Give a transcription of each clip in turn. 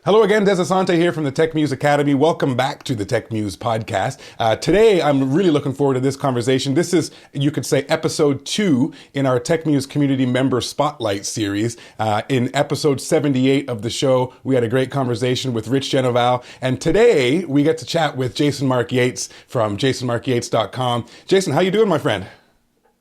Hello again, Des Asante here from the TechMuze Academy. Welcome back to the TechMuze podcast. Today, I'm really looking forward to this conversation. This is, you could say, episode 2 in our TechMuze Community Member Spotlight series. In episode 78 of the show, we had a great conversation with Rich Genoval. And today, we get to chat with Jason Mark Yates from jasonmarkyates.com. Jason, how you doing, my friend?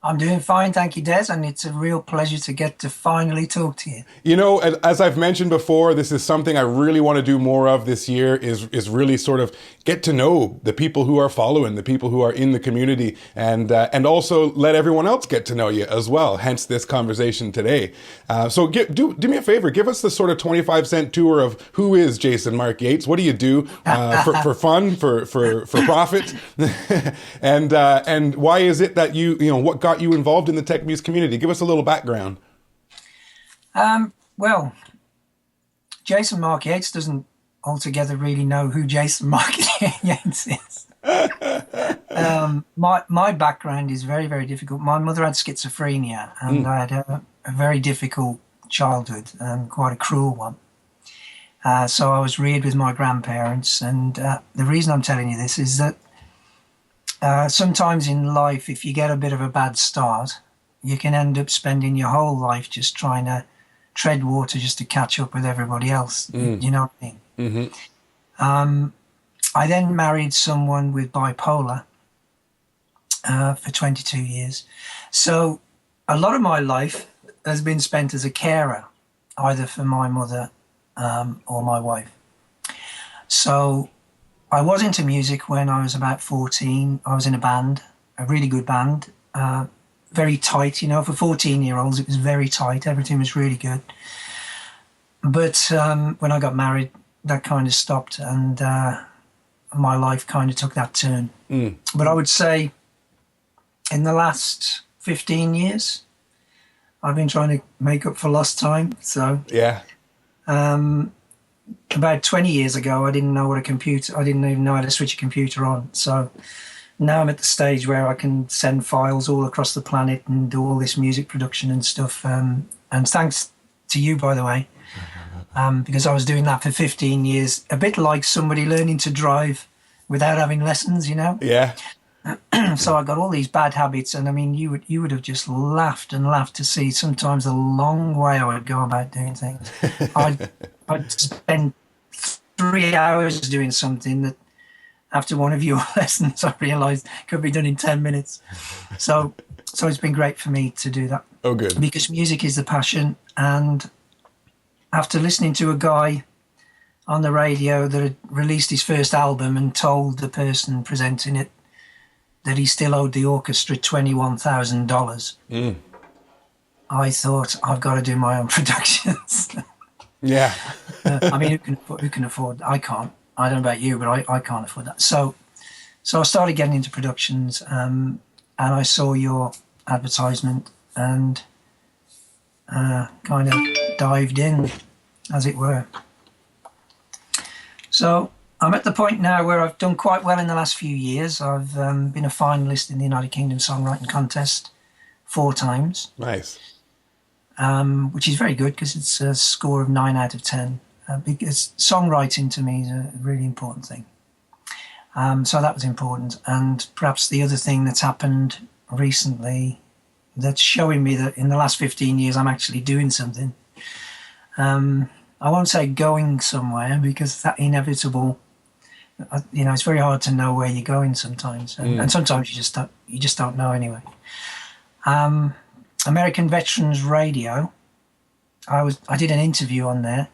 I'm doing fine, thank you, Des, and it's a real pleasure to get to finally talk to you. You know, as I've mentioned before, this is something I really want to do more of this year, is really sort of get to know the people who are following, the people who are in the community, and also let everyone else get to know you as well, hence this conversation today. So do me a favor, give us the sort of 25-cent tour of who is Jason Mark Yates, what do you do for fun, for profit, and why is it that you know, what got you involved in the TechMuze community? Give us a little background. Well, Jason Mark Yates doesn't altogether really know who Jason Mark Yates is. My background is very, very difficult. My mother had schizophrenia, and I had a very difficult childhood, quite a cruel one. So I was reared with my grandparents, and the reason I'm telling you this is that sometimes in life, if you get a bit of a bad start, you can end up spending your whole life just trying to tread water just to catch up with everybody else. You know what I mean? Mm-hmm. I then married someone with bipolar for 22 years. So a lot of my life has been spent as a carer, either for my mother or my wife. So I was into music when I was about 14. I was in a band, a really good band, very tight, you know, for 14-year-olds, it was very tight. Everything was really good. But when I got married, that kind of stopped, and my life kind of took that turn. But I would say in the last 15 years, I've been trying to make up for lost time. So yeah. About 20 years ago, I didn't even know how to switch a computer on. So now I'm at the stage where I can send files all across the planet and do all this music production and stuff. And thanks to you, by the way, because I was doing that for 15 years, a bit like somebody learning to drive without having lessons, you know? Yeah. So I got all these bad habits, and I mean, you would have just laughed and laughed to see sometimes the long way I would go about doing things. I'd spend 3 hours doing something that after one of your lessons I realized could be done in 10 minutes. So it's been great for me to do that. Oh, good. Because music is the passion, and after listening to a guy on the radio that had released his first album and told the person presenting it that he still owed the orchestra $21,000, I thought, I've got to do my own productions. Yeah. I mean, who can afford? I can't. I don't know about you, but I can't afford that. So I started getting into productions, and I saw your advertisement and kind of dived in, as it were. So I'm at the point now where I've done quite well in the last few years. I've been a finalist in the United Kingdom Songwriting Contest 4 times. Nice. Which is very good because it's a score of 9 out of 10. Because songwriting to me is a really important thing. So that was important. And perhaps the other thing that's happened recently that's showing me that in the last 15 years I'm actually doing something. I won't say going somewhere, because that inevitable, you know, it's very hard to know where you're going sometimes. And sometimes you just don't know anyway. American Veterans Radio, I did an interview on there,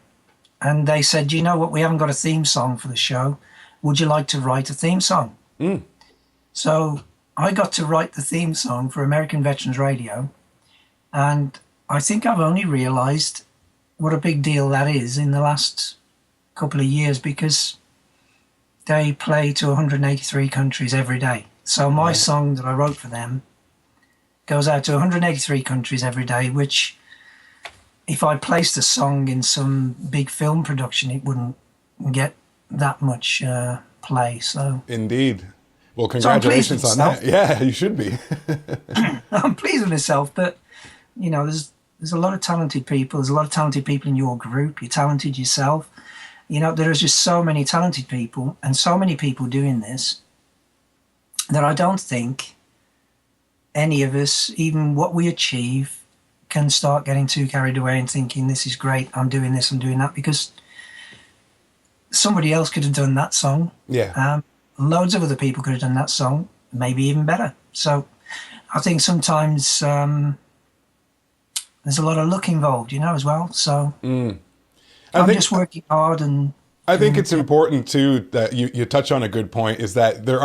and they said, you know what, we haven't got a theme song for the show. Would you like to write a theme song? So I got to write the theme song for American Veterans Radio, and I think I've only realized what a big deal that is in the last couple of years, because they play to 183 countries every day. So my song that I wrote for them goes out to 183 countries every day, which if I placed a song in some big film production, it wouldn't get that much play. So indeed. Well, congratulations on that. Yeah, you should be. I'm pleased with myself, but you know, there's a lot of talented people. There's a lot of talented people in your group. You're talented yourself. You know, there are just so many talented people and so many people doing this that I don't think any of us, even what we achieve, can start getting too carried away and thinking, this is great, I'm doing this, I'm doing that, because somebody else could have done that song. Yeah. Loads of other people could have done that song, maybe even better. So I think sometimes there's a lot of luck involved, you know, as well. So I'm just working hard and I think it's important too that you touch on a good point, is that there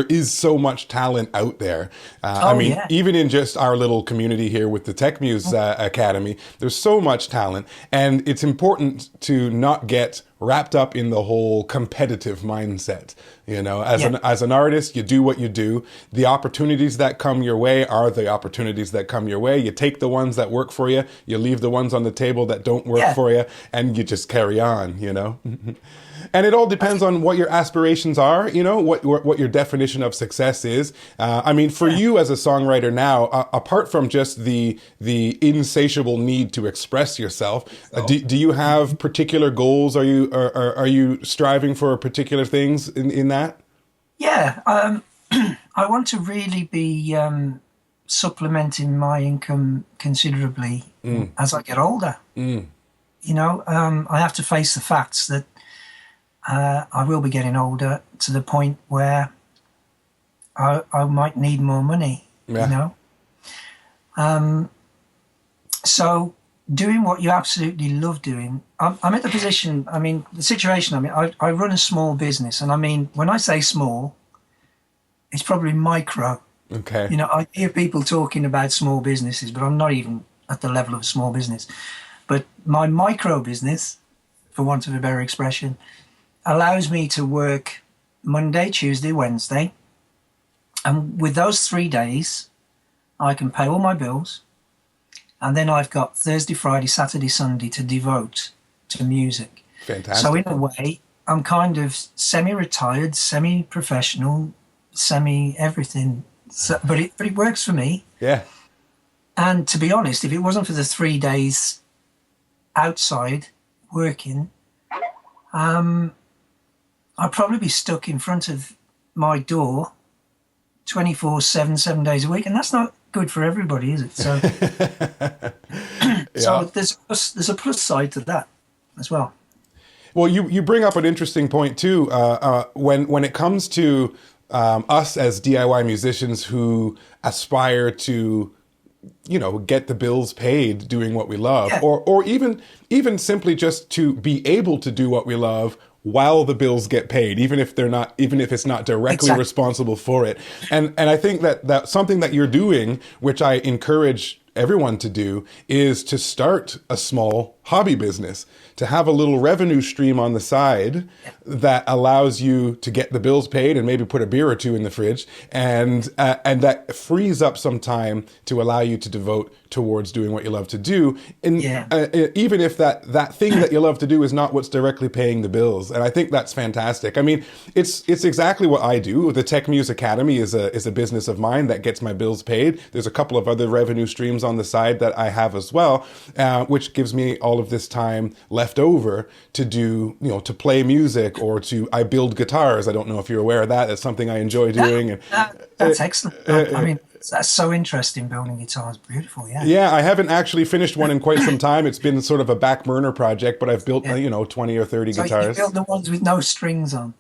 is so much talent out there. I mean, yeah. even in just our little community here with the TechMuze Academy, there's so much talent, and it's important to not get wrapped up in the whole competitive mindset. You know, as an artist, you do what you do. The opportunities that come your way are the opportunities that come your way. You take the ones that work for you, you leave the ones on the table that don't work for you, and you just carry on, you know. And it all depends on what your aspirations are, you know, what your definition of success is. I mean, for you as a songwriter now, apart from just the insatiable need to express yourself, do you have particular goals? Are you striving for particular things in that? Yeah, I want to really be supplementing my income considerably as I get older. You know, I have to face the facts that I will be getting older to the point where I might need more money, you know. So doing what you absolutely love doing, I'm at the position, I mean, the situation, I mean, I run a small business, and I mean, when I say small, it's probably micro. Okay. You know, I hear people talking about small businesses, but I'm not even at the level of a small business. But my micro business, for want of a better expression, allows me to work Monday, Tuesday, Wednesday. And with those 3 days, I can pay all my bills. And then I've got Thursday, Friday, Saturday, Sunday to devote to music. Fantastic. So in a way, I'm kind of semi-retired, semi-professional, semi-everything. So, but it works for me. Yeah. And to be honest, if it wasn't for the 3 days outside working, I'd probably be stuck in front of my door 24/7, 7 days a week, and that's not good for everybody, is it? So, so there's a plus side to that as well. Well, you bring up an interesting point too. When it comes to us as DIY musicians who aspire to, you know, get the bills paid doing what we love, or even simply just to be able to do what we love while the bills get paid, even if it's not directly responsible for it. And I think that something that you're doing, which I encourage everyone to do, is to start a small hobby business, to have a little revenue stream on the side that allows you to get the bills paid and maybe put a beer or two in the fridge, and that frees up some time to allow you to devote towards doing what you love to do. And even if that thing that you love to do is not what's directly paying the bills. And I think that's fantastic. I mean, it's exactly what I do. The TechMuze Academy is a business of mine that gets my bills paid. There's a couple of other revenue streams on the side that I have as well, which gives me all of this time left over to do, you know, to play music, or I build guitars. I don't know if you're aware of that. That's something I enjoy doing. That's excellent. I mean, that's so interesting. Building guitars, beautiful. Yeah. Yeah, I haven't actually finished one in quite some time. It's been sort of a back burner project, but I've built, 20 or 30 guitars. You built the ones with no strings on.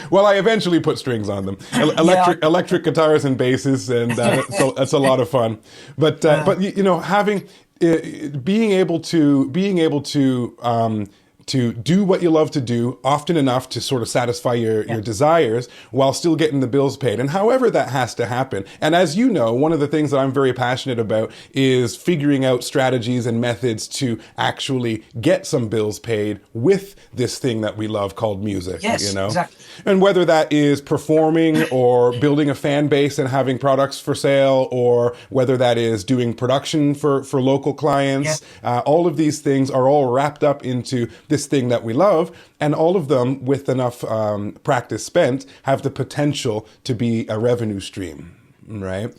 Well, I eventually put strings on them. Electric guitars and basses, and so that's a lot of fun. But you know, having being able to do what you love to do often enough to sort of satisfy your desires while still getting the bills paid. And however that has to happen. And as you know, one of the things that I'm very passionate about is figuring out strategies and methods to actually get some bills paid with this thing that we love called music. Yes, you know? exactly. And whether that is performing or building a fan base and having products for sale, or whether that is doing production for local clients, all of these things are all wrapped up into this thing that we love, and all of them, with enough practice spent, have the potential to be a revenue stream, right?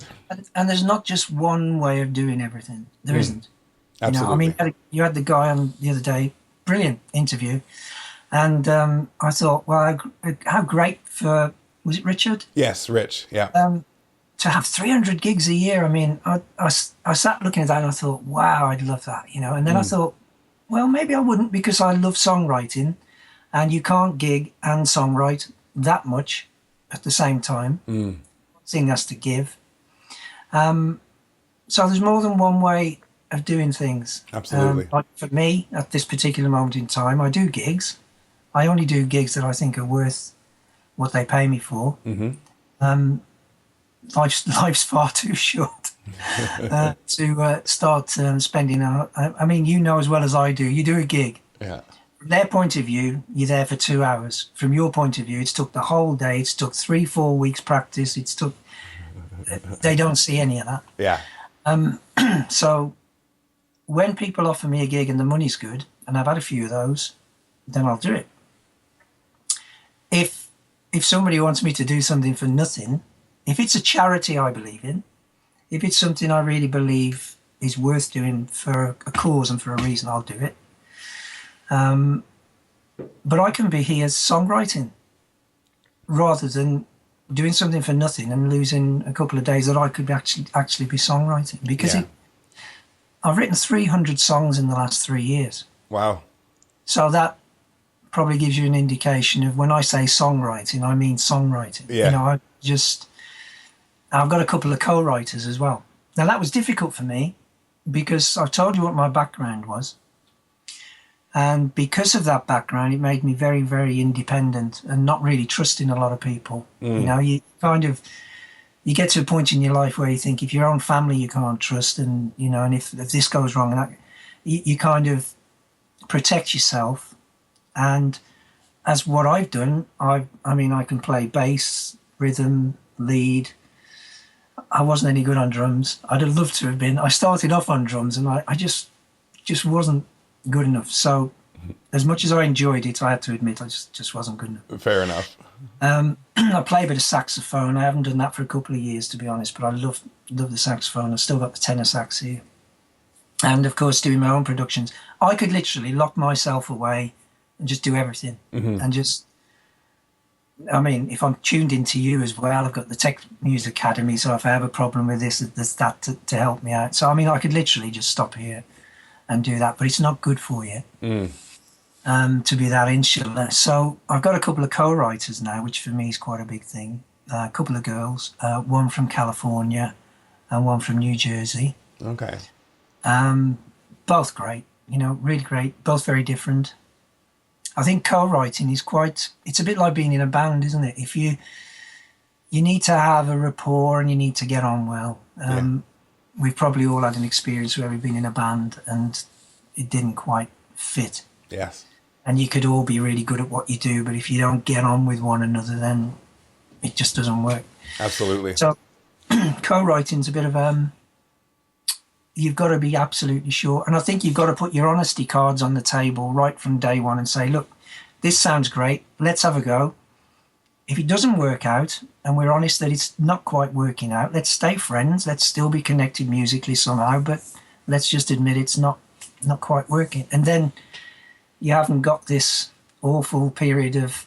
And there's not just one way of doing everything. There isn't. Absolutely. You know, I mean, you had the guy on the other day brilliant interview. And I thought, well, how great for, was it Richard? Yes, Rich. Yeah. To have 300 gigs a year. I mean, I sat looking at that and I thought, wow, I'd love that, you know. And then I thought, well, maybe I wouldn't, because I love songwriting, and you can't gig and songwrite that much at the same time. Thing has to give. So there's more than one way of doing things. Absolutely. Like for me, at this particular moment in time, I do gigs. I only do gigs that I think are worth what they pay me for. Life's far too short to start spending out. I mean, you know as well as I do, you do a gig. Yeah. From their point of view, you're there for 2 hours. From your point of view, it's took the whole day. It's took 3-4 weeks practice. They don't see any of that. Yeah. So when people offer me a gig and the money's good, and I've had a few of those, then I'll do it. If somebody wants me to do something for nothing, if it's a charity I believe in, if it's something I really believe is worth doing for a cause and for a reason, I'll do it. But I can be here songwriting rather than doing something for nothing and losing a couple of days that I could actually be songwriting, because I've written 300 songs in the last 3 years. Wow. So that probably gives you an indication of, when I say songwriting, I mean songwriting. Yeah. You know, I've got a couple of co-writers as well. Now that was difficult for me because I've told you what my background was. And because of that background, it made me very, very independent and not really trusting a lot of people. You know, you get to a point in your life where you think, if your own family you can't trust, and, you know, and if this goes wrong, and that, you kind of protect yourself. And as what I've done, I mean, I can play bass, rhythm, lead. I wasn't any good on drums. I'd have loved to have been. I started off on drums, and I just wasn't good enough. So as much as I enjoyed it, I had to admit I just wasn't good enough. Fair enough. I play a bit of saxophone. I haven't done that for a couple of years, to be honest, but I love the saxophone. I've still got the tenor sax here. And of course, doing my own productions. I could literally lock myself away and just do everything. And just, I mean, if I'm tuned into you as well, I've got the TechMuze Academy, so if I have a problem with this, there's that to help me out. So, I mean, I could literally just stop here and do that, but it's not good for you to be that insular. So I've got a couple of co-writers now, which for me is quite a big thing. A couple of girls, one from California and one from New Jersey. Okay. Both great, you know, really great, both very different. I think co-writing is it's a bit like being in a band, isn't it? If you need to have a rapport and you need to get on well. We've probably all had an experience where we've been in a band and it didn't quite fit. Yes. And you could all be really good at what you do, but if you don't get on with one another, then it just doesn't work. Absolutely. So co-writing's a bit of you've got to be absolutely sure. And I think you've got to put your honesty cards on the table right from day one and say, look, this sounds great. Let's have a go. If it doesn't work out and we're honest that it's not quite working out, let's stay friends. Let's still be connected musically somehow, but let's just admit it's not quite working. And then you haven't got this awful period of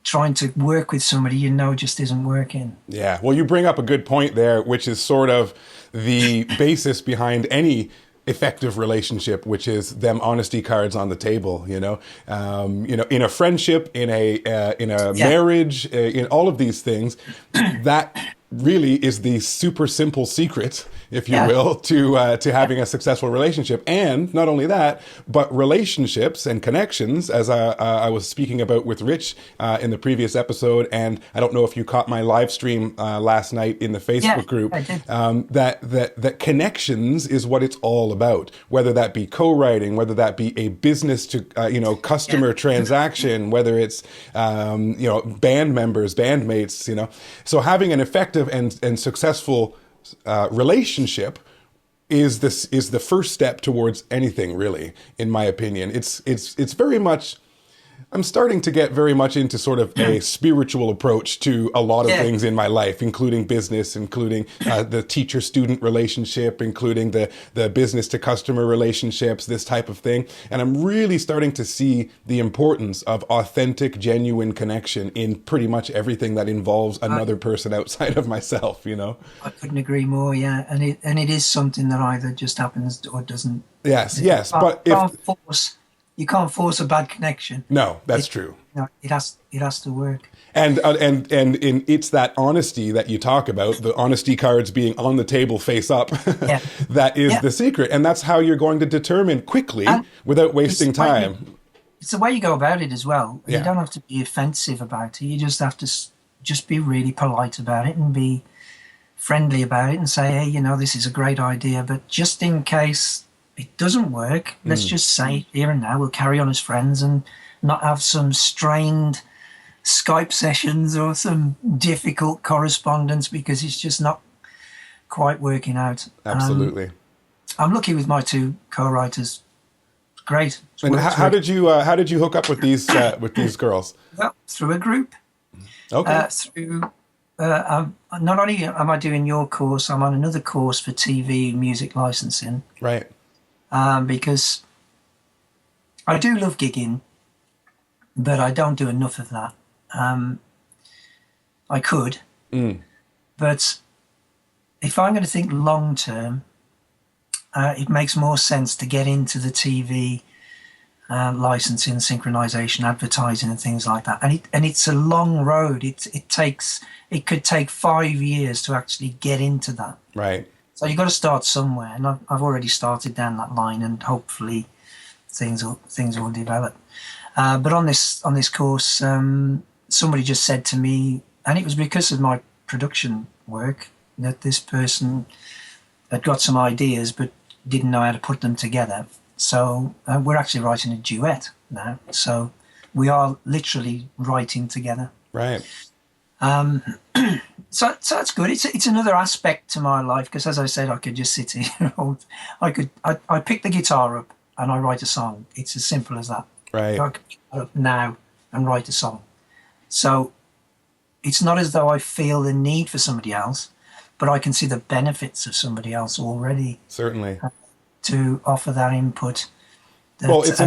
trying to work with somebody you know just isn't working. Yeah. Well, you bring up a good point there, which is sort of the basis behind any effective relationship, which is them honesty cards on the table, you know, in a friendship, in a marriage, in all of these things, that really is the super simple secret, if you will, to having a successful relationship. And not only that, but relationships and connections, as I was speaking about with Rich in the previous episode. And I don't know if you caught my live stream last night in the Facebook group. I did. That connections is what it's all about, whether that be co-writing, whether that be a business to customer transaction, whether it's band members, bandmates, so having an effective and successful relationship is the first step towards anything, really, in my opinion. It's very much I'm starting to get very much into sort of a spiritual approach to a lot of Yeah. things in my life, including business, including the teacher-student relationship, including the business-to-customer relationships, this type of thing. And I'm really starting to see the importance of authentic, genuine connection in pretty much everything that involves I, another person outside of myself, you know? I couldn't agree more. Yeah, and it is something that either just happens or doesn't. Yes, yes. Can't, But if, can't force you can't force a bad connection. no, that's It true. it has to work. And it's that honesty that you talk about, the honesty cards being on the table face up, Yeah, that is yeah, the secret. And that's how you're going to determine quickly and without it's wasting the way you, time. it's the way you go about it as well. You Yeah. don't have to be offensive about it. You just have to just be really polite about it and be friendly about it and say, hey, this is a great idea, but just in case it doesn't work, let's just say it here and now. We'll carry on as friends and not have some strained Skype sessions or some difficult correspondence because it's just not quite working out. Absolutely. I'm lucky with my two co-writers. Great. It's And worked how really did you hook up with these girls? well through a group. Okay. Through not only am I doing your course, I'm on another course for TV music licensing Right. because I do love gigging, but I don't do enough of that. I could, but if I'm going to think long term, it makes more sense to get into the TV licensing, synchronization, advertising, and things like that. And it's a long road. It could take 5 years to actually get into that. Right. So you've got to start somewhere, and I've already started down that line, and hopefully things will develop. But on this course, somebody just said to me, and it was because of my production work, that this person had got some ideas but didn't know how to put them together. So we're actually writing a duet now. So we are literally writing together. Right. So that's good. It's another aspect to my life because, as I said, I could just sit here. I pick the guitar up and I write a song. It's as simple as that. Right. I could pick it up now and write a song. So it's not as though I feel the need for somebody else, but I can see the benefits of somebody else already Certainly. to offer that input. Well, it's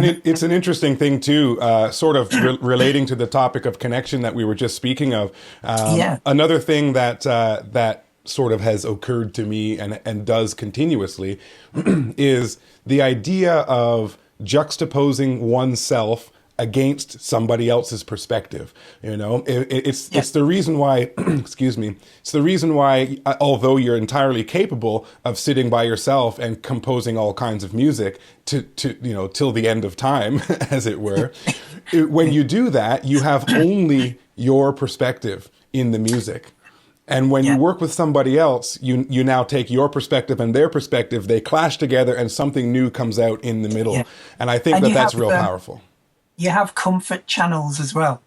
an interesting thing too, sort of relating to the topic of connection that we were just speaking of. Yeah. Another thing that sort of has occurred to me and does continuously is the idea of juxtaposing oneself against somebody else's perspective. It's the reason why, excuse me, it's the reason why, although you're entirely capable of sitting by yourself and composing all kinds of music to till the end of time, as it were, when you do that, you have only your perspective in the music. And when you work with somebody else, you now take your perspective and their perspective, they clash together and something new comes out in the middle. Yeah. And I think And that's real powerful. You have comfort channels as well.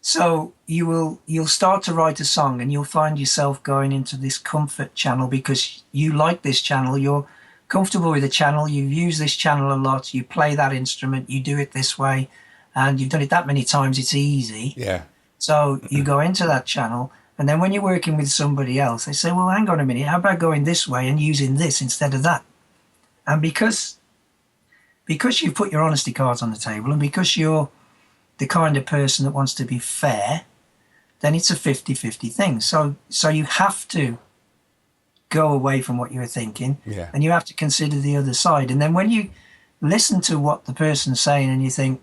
So you'll start to write a song and you'll find yourself going into this comfort channel because you like this channel, you're comfortable with the channel, you've used this channel a lot, you play that instrument, you do it this way, and you've done it that many times, it's easy. Yeah. So you go into that channel, and then when you're working with somebody else, they say, well, hang on a minute, how about going this way and using this instead of that? And because you put your honesty cards on the table and because you're the kind of person that wants to be fair, then it's a 50-50 thing. So you have to go away from what you were thinking and you have to consider the other side. And then when you listen to what the person's saying and you think,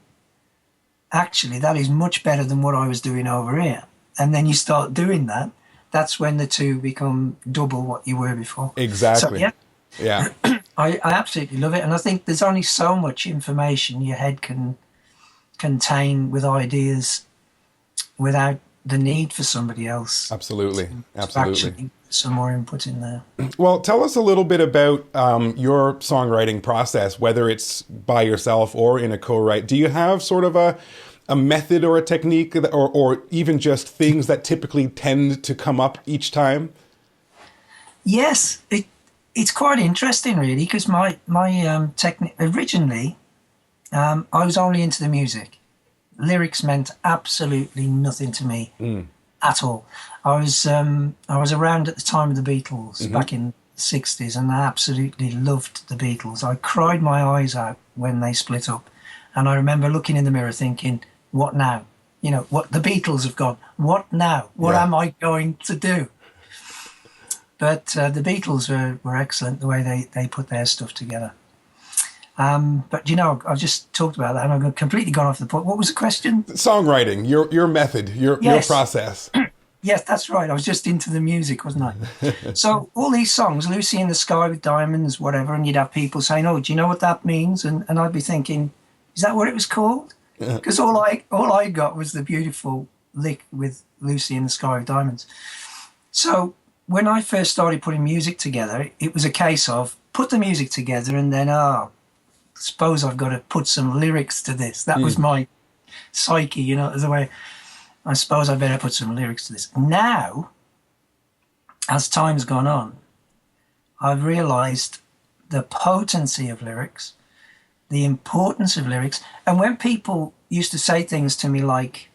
actually, that is much better than what I was doing over here. And then you start doing that, that's when the two become double what you were before. Exactly. So, yeah. I absolutely love it. And I think there's only so much information your head can contain with ideas without the need for somebody else. Absolutely. To Absolutely. actually put some more input in there. Well, tell us a little bit about your songwriting process, whether it's by yourself or in a co-write. Do you have sort of a method or a technique or even just things that typically tend to come up each time? Yes, it's quite interesting, really, because my technique originally, I was only into the music, lyrics meant absolutely nothing to me at all. I was around at the time of the Beatles back in the 60s, and I absolutely loved the Beatles. I cried my eyes out when they split up, and I remember looking in the mirror thinking, what now? You know, what, the Beatles have gone. What now? What am I going to do? But the Beatles were excellent the way they put their stuff together. But you know, I've just talked about that and I've completely gone off the point. What was the question? Songwriting, your method, your process. Yes, that's right. I was just into the music, wasn't I? So all these songs, Lucy in the Sky with Diamonds, whatever, and you'd have people saying, "Oh, do you know what that means?" And I'd be thinking, "Is that what it was called?" Because all I got was the beautiful lick with Lucy in the Sky with Diamonds. So when I first started putting music together, it was a case of put the music together and then, suppose I've got to put some lyrics to this. That was my psyche, you know, as a way, I suppose I better put some lyrics to this. Now, as time's gone on, I've realized the potency of lyrics, the importance of lyrics. And when people used to say things to me like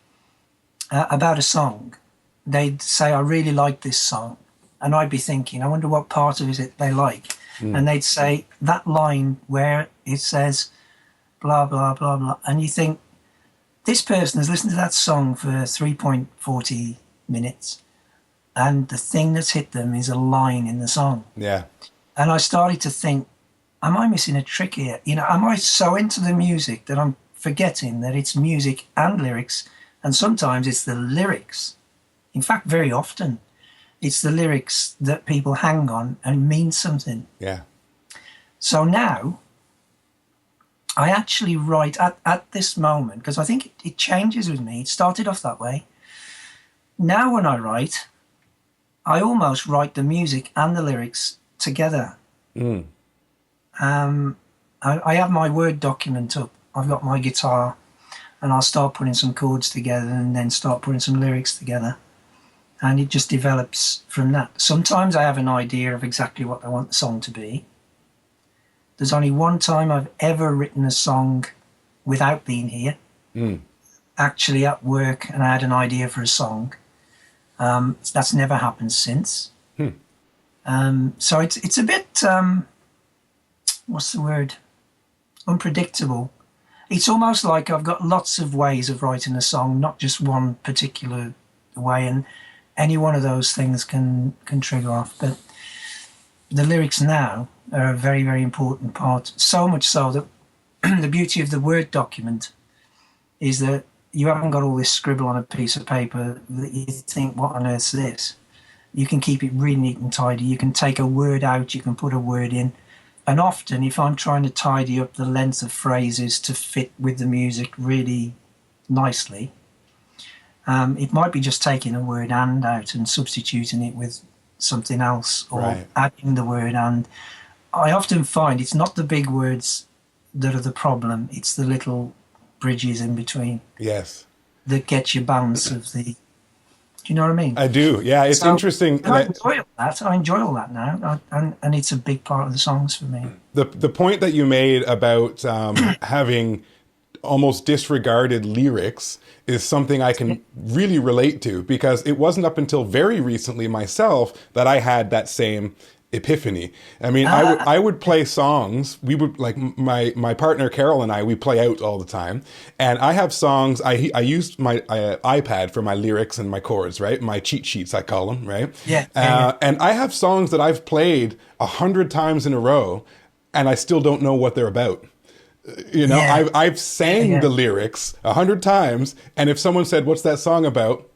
about a song, they'd say, I really like this song. And I'd be thinking, I wonder what part of it they like. And they'd say that line where it says blah, blah, blah, blah. And you think, this person has listened to that song for 3.40 minutes. And the thing that's hit them is a line in the song. Yeah. And I started to think, am I missing a trick here? You know, am I so into the music that I'm forgetting that it's music and lyrics? And sometimes it's the lyrics. In fact, very often, it's the lyrics that people hang on and mean something. Yeah. So now, I actually write at this moment, because I think it changes with me. It started off that way. Now when I write, I almost write the music and the lyrics together. I have my Word document up. I've got my guitar, and I'll start putting some chords together and then start putting some lyrics together. And it just develops from that. Sometimes I have an idea of exactly what I want the song to be. There's only one time I've ever written a song without being here. Actually at work, and I had an idea for a song. That's never happened since. So it's a bit, what's the word? Unpredictable. It's almost like I've got lots of ways of writing a song, not just one particular way. And any one of those things can trigger off. But the lyrics now are a very, very important part. So much so that the beauty of the Word document is that you haven't got all this scribble on a piece of paper that you think, what on earth's this? You can keep it really neat and tidy. You can take a word out, you can put a word in. And often, if I'm trying to tidy up the length of phrases to fit with the music really nicely, it might be just taking a word "and" out and substituting it with something else, or adding the word "and." I often find it's not the big words that are the problem, it's the little bridges in between. Yes. That get your balance of the... Do you know what I mean? I do, yeah. It's interesting. I enjoy all that now, and it's a big part of the songs for me. The point that you made about having almost disregarded lyrics is something I can really relate to, because it wasn't up until very recently myself that I had that same epiphany. I mean, I would play songs. We would, like, my partner Carol and we play out all the time. And I have songs, I used my iPad for my lyrics and my chords, right? My cheat sheets, I call them, right? Yeah. And I have songs that I've played 100 times in a row, and I still don't know what they're about. You know, I've sang the lyrics 100 times, and if someone said, "What's that song about?"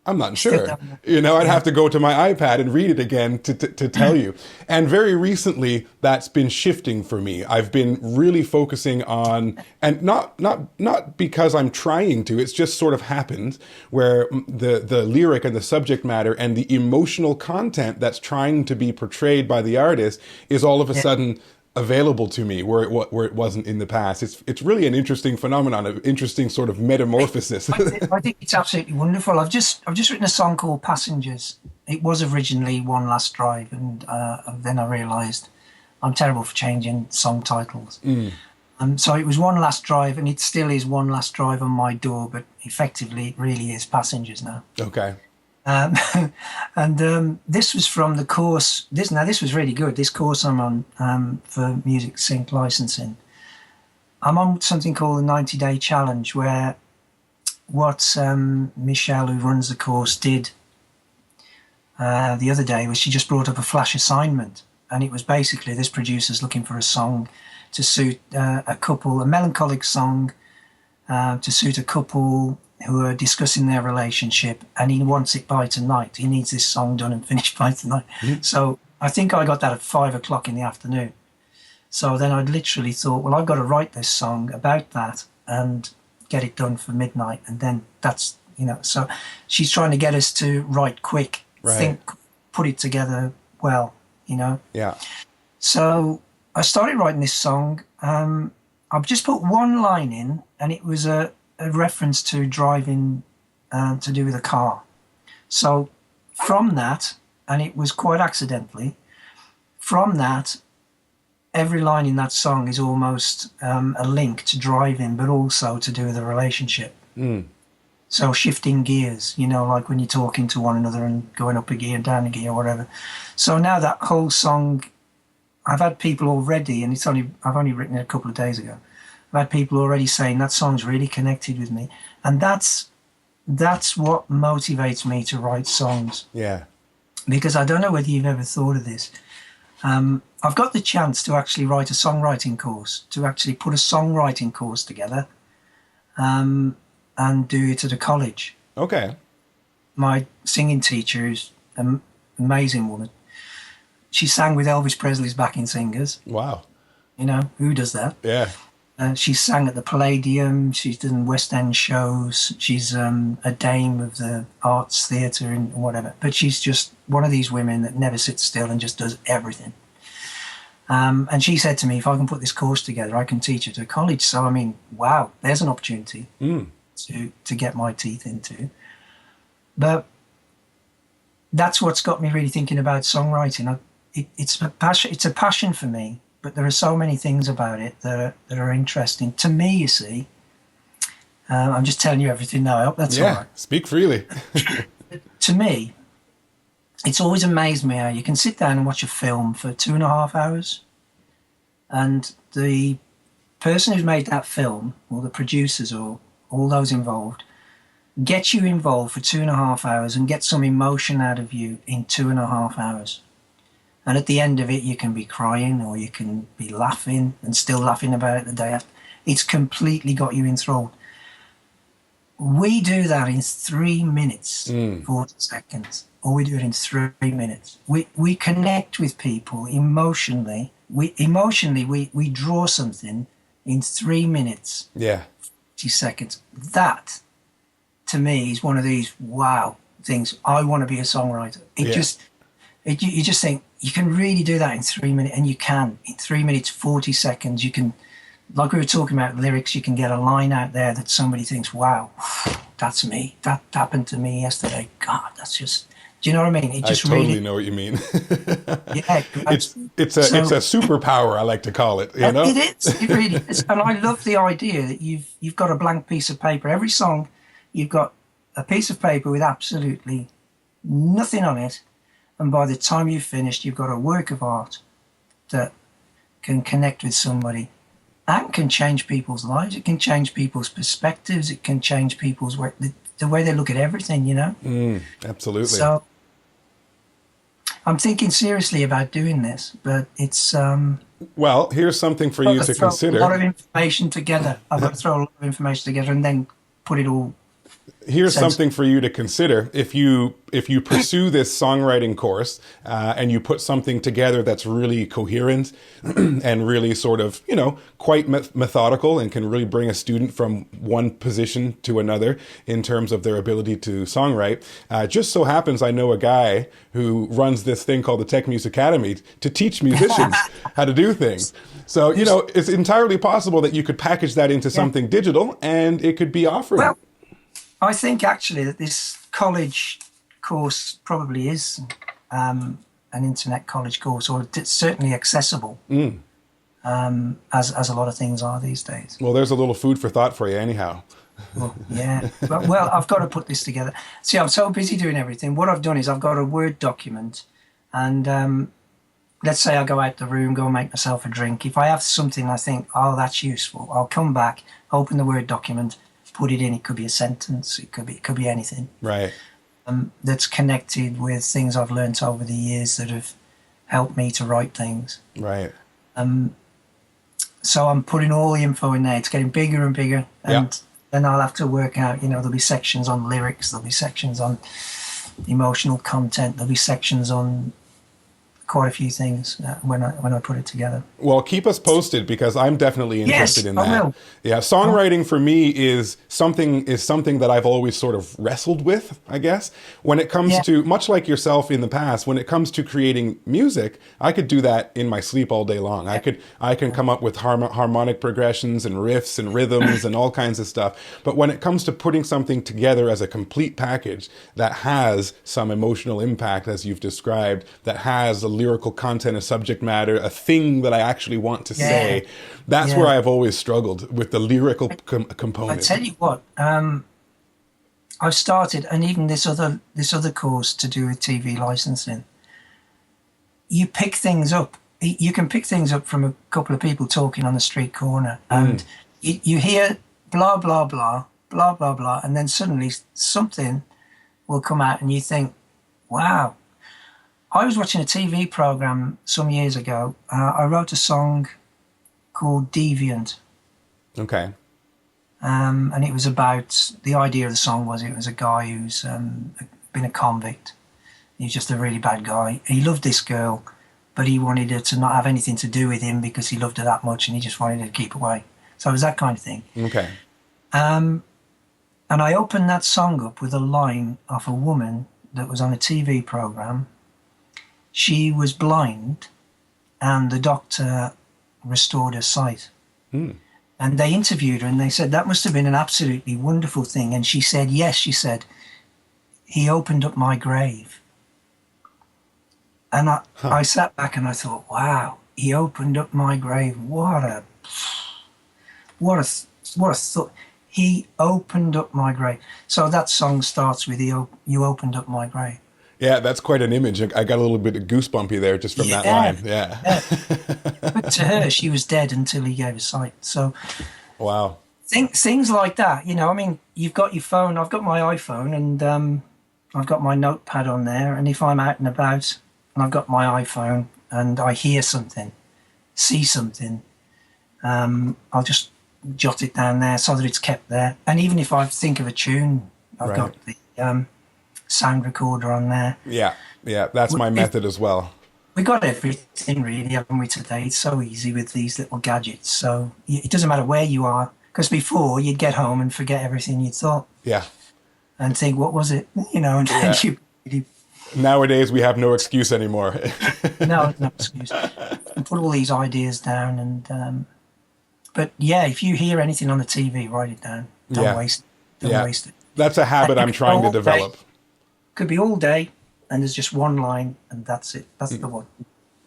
I'm not sure. You know, I'd have to go to my iPad and read it again to tell you. And very recently, that's been shifting for me. I've been really focusing on, and not because I'm trying to, it's just sort of happened, where the lyric and the subject matter and the emotional content that's trying to be portrayed by the artist is all of a sudden available to me where it wasn't in the past. It's really an interesting phenomenon, an interesting sort of metamorphosis. I think it's absolutely wonderful. I've just written a song called Passengers. It was originally One Last Drive, and then I realised I'm terrible for changing song titles. So it was one last drive, and it still is one last drive on my door, but effectively it really is passengers now. Okay. Um, and this was from the course. This was really good. This course I'm on for music sync licensing. I'm on something called the 90-day challenge, where what Michelle, who runs the course, did the other day was she just brought up a flash assignment, and it was basically this producer's looking for a song to suit a couple, a melancholic song to suit a couple who are discussing their relationship, and he wants it by tonight. He needs this song done and finished by tonight. Mm-hmm. So I think I got that at 5 o'clock in the afternoon. So then I literally thought, well, I've got to write this song about that and get it done for midnight. And then that's, so she's trying to get us to write quick, think, put it together well, Yeah. So I started writing this song. I've just put one line in, and it was a reference to driving to do with a car. So from that, and it was quite accidentally, from that, every line in that song is almost a link to driving, but also to do with a relationship. Mm. So shifting gears, like when you're talking to one another and going up a gear, down a gear, whatever. So now that whole song, I've had people already, and I've only written it a couple of days ago. I've had people already saying that song's really connected with me, and that's what motivates me to write songs. Yeah. Because I don't know whether you've ever thought of this. I've got the chance to actually write a songwriting course, to actually put a songwriting course together, and do it at a college. Okay. My singing teacher is an amazing woman. She sang with Elvis Presley's backing singers. Wow. Who does that? Yeah. She sang at the Palladium. She's done West End shows. She's a dame of the arts theatre and whatever. But she's just one of these women that never sits still and just does everything. And she said to me, if I can put this course together, I can teach it at college. So, wow, there's an opportunity to get my teeth into. But that's what's got me really thinking about songwriting. It's a passion for me. But there are so many things about it that are interesting to me. You see, I'm just telling you everything now. I hope that's all right. Speak freely. To me, it's always amazed me how you can sit down and watch a film for 2.5 hours, and the person who's made that film, or the producers, or all those involved, get you involved for 2.5 hours and get some emotion out of you in 2.5 hours. And at the end of it, you can be crying or you can be laughing and still laughing about it the day after. It's completely got you enthralled. We do that in 3 minutes, 40 seconds, or we do it in 3 minutes. We connect with people emotionally. We draw something in 3 minutes, 40 seconds. That, to me, is one of these wow things. I want to be a songwriter. You just think, you can really do that in 3 minutes, and you can. In 3 minutes, 40 seconds, you can, like we were talking about lyrics, you can get a line out there that somebody thinks, wow, that's me. That happened to me yesterday. God, that's just, do you know what I mean? I totally know what you mean. Yeah. It's a superpower, I like to call it, you know? It is. It really is. And I love the idea that you've got a blank piece of paper. Every song, you've got a piece of paper with absolutely nothing on it. And by the time you've finished, you've got a work of art that can connect with somebody and can change people's lives. It can change people's perspectives. It can change people's the way they look at everything, Absolutely. So I'm thinking seriously about doing this, but it's... well, here's something for you to consider. A lot of information together. I've got to throw a lot of information together and then put it all... Here's something for you to consider. If you pursue this songwriting course and you put something together that's really coherent and really sort of, quite methodical and can really bring a student from one position to another in terms of their ability to songwrite. Just so happens I know a guy who runs this thing called the TechMuze Academy to teach musicians how to do things. So, it's entirely possible that you could package that into something digital and it could be offered. Well, I think actually that this college course probably is an internet college course, or it's certainly accessible. as a lot of things are these days. Well, there's a little food for thought for you anyhow. Well, yeah. Well, I've got to put this together. See, I'm so busy doing everything. What I've done is I've got a Word document, and let's say I go out the room, go make myself a drink. If I have something I think, oh, that's useful, I'll come back, open the Word document, put it in. It could be a sentence. It could be anything. Right. That's connected with things I've learnt over the years that have helped me to write things. Right. So I'm putting all the info in there. It's getting bigger and bigger, and then I'll have to work out. There'll be sections on lyrics. There'll be sections on emotional content. There'll be sections on quite a few things when I put it together. Well, keep us posted because I'm definitely interested in that. I will. Yeah, songwriting for me is something that I've always sort of wrestled with, I guess. When it comes to, much like yourself in the past, when it comes to creating music, I could do that in my sleep all day long. I can come up with harmonic progressions and riffs and rhythms and all kinds of stuff. But when it comes to putting something together as a complete package that has some emotional impact, as you've described, that has a lyrical content, a subject matter, a thing that I actually want to say. That's where I've always struggled with the lyrical component. I tell you what, I've started, and even this other course to do with TV licensing. You pick things up. You can pick things up from a couple of people talking on the street corner, and you hear blah blah blah blah blah blah, and then suddenly something will come out, and you think, "Wow." I was watching a TV program some years ago. I wrote a song called Deviant. Okay. And it was about, the idea of the song was, it was a guy who's been a convict. He was just a really bad guy. He loved this girl, but he wanted her to not have anything to do with him because he loved her that much and he just wanted her to keep away. So it was that kind of thing. Okay. And I opened that song up with a line of a woman that was on a TV program. She was blind and the doctor restored her sight. And they interviewed her and they said, that must have been an absolutely wonderful thing. And she said, yes, she said, he opened up my grave. And I sat back and I thought, wow, he opened up my grave. What a thought. He opened up my grave. So that song starts with, you opened up my grave. Yeah, that's quite an image. I got a little bit of goosebumpy there just from that line. Yeah. But to her, she was dead until he gave her sight. So, wow. Things like that, I mean, you've got your phone. I've got my iPhone and I've got my notepad on there. And if I'm out and about and I've got my iPhone and I hear something, see something, I'll just jot it down there so that it's kept there. And even if I think of a tune, I've got the sound recorder on there. Yeah, that's my method as well. We got everything really, haven't we, today? It's so easy with these little gadgets. So it doesn't matter where you are, because before you'd get home and forget everything you'd thought. Yeah. And think, what was it? And you nowadays we have no excuse anymore. No excuse. And put all these ideas down and but if you hear anything on the TV, write it down. Don't waste it. That's a habit I'm trying to develop. Could be all day and there's just one line and that's it. That's the one.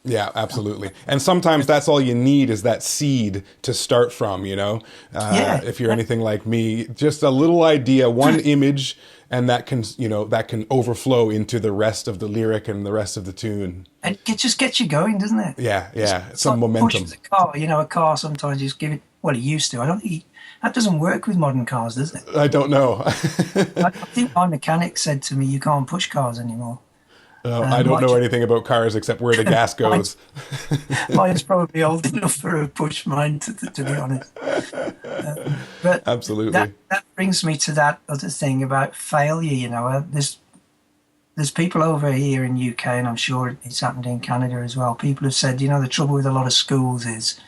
Yeah, absolutely. And sometimes that's all you need is that seed to start from, if you're anything like me, just a little idea, one image, and that can overflow into the rest of the lyric and the rest of the tune. And it just gets you going, doesn't it? Yeah. Some like momentum. Pushes a car, a car sometimes you just give it, well, it used to. I don't think that doesn't work with modern cars, does it? I don't know. I think my mechanic said to me, you can't push cars anymore. I don't know anything about cars except where the gas goes. Mine's probably old enough for a push mine, to be honest. But absolutely. That brings me to that other thing about failure. There's people over here in UK, and I'm sure it's happened in Canada as well. People have said, the trouble with a lot of schools is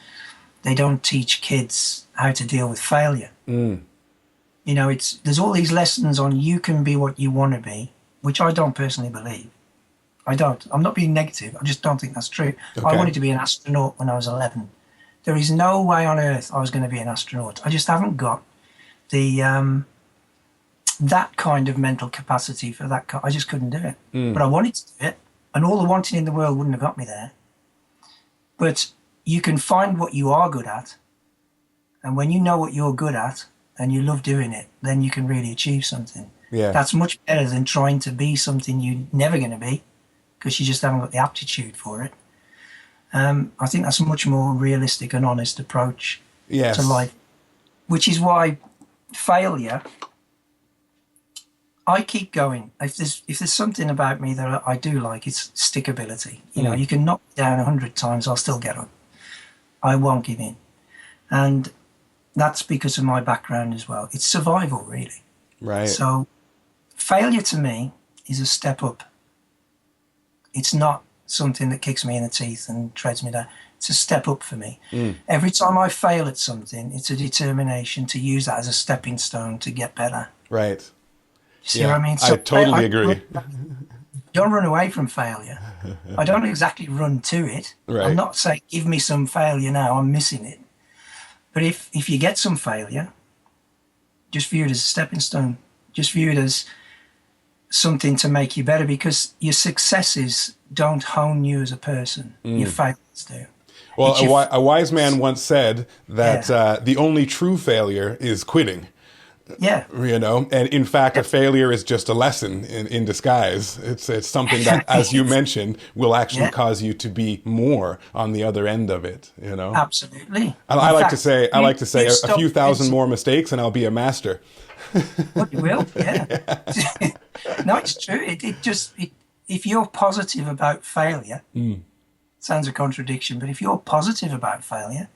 they don't teach kids how to deal with failure. There's all these lessons on you can be what you want to be, which I don't personally believe. I don't. I'm not being negative. I just don't think that's true. Okay. I wanted to be an astronaut when I was 11. There is no way on earth I was going to be an astronaut. I just haven't got the that kind of mental capacity for that. I just couldn't do it. But I wanted to do it, and all the wanting in the world wouldn't have got me there. But you can find what you are good at. And when you know what you're good at and you love doing it, then you can really achieve something. Yeah. That's much better than trying to be something you're never going to be because you just haven't got the aptitude for it. I think that's a much more realistic and honest approach to Yes. life, which is why failure, I keep going. If there's something about me that I do like, it's stickability. You know, you can knock me down 100 times, I'll still get up. I won't give in. And that's because of my background as well. It's survival, really. Right. So failure to me is a step up. It's not something that kicks me in the teeth and treads me down. It's a step up for me. Every time I fail at something, it's a determination to use that as a stepping stone to get better. Right. See what I mean? So I totally agree. Don't run away from failure. I don't exactly run to it. Right. I'm not saying, give me some failure now, I'm missing it. But if you get some failure, just view it as a stepping stone. Just view it as something to make you better, because your successes don't hone you as a person. Your failures do. Well, a wise man once said that the only true failure is quitting. Yeah. You know, and in fact, a failure is just a lesson in disguise. It's something that, as you mentioned, will actually cause you to be more on the other end of it. You know, Absolutely. I like to say a few thousand more mistakes, and I'll be a master. What you will, yeah. No, it's true. If you're positive about failure, sounds a contradiction, but if you're positive about failure,